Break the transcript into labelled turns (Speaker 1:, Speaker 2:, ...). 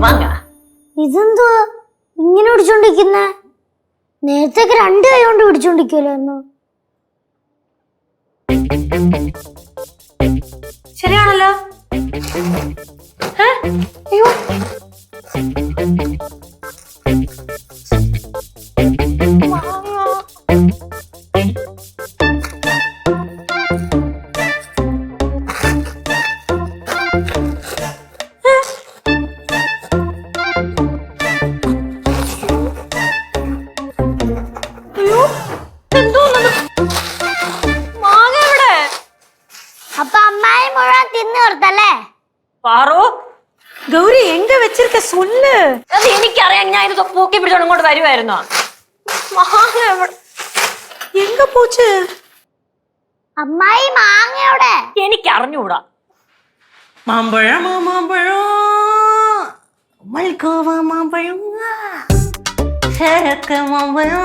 Speaker 1: വാങ്ങ.
Speaker 2: ഇതെന്തോ ഇങ്ങനെ പിടിച്ചോണ്ടിരിക്കുന്ന? നേരത്തെ 2 കൈ കൊണ്ട് പിടിച്ചോണ്ടിരിക്കുമല്ലോ.
Speaker 1: ശരിയാണല്ലോ. അയ്യോ,
Speaker 2: അപ്പൊ അമ്മായി മുഴുവൻ തിന്നു കൊടുത്തല്ലേ?
Speaker 1: പാറു, ഗൗരി എങ്ക വെച്ചിരിക്ക സൊല്ല്. അത് എനിക്കറിയാം, ഞാൻ ഇത് പൂക്കി പിടിച്ചോണ്ട് ഇങ്ങോട്ട് വരുമായിരുന്നോ? എങ്ക പോച്ച്
Speaker 2: അമ്മായി മാങ്ങയോടെ?
Speaker 1: എനിക്ക് അറിഞ്ഞൂടാ.
Speaker 3: മാമ്പഴം മാമ്പഴം മൽക്കോവ മാമ്പഴം മാമ്പഴം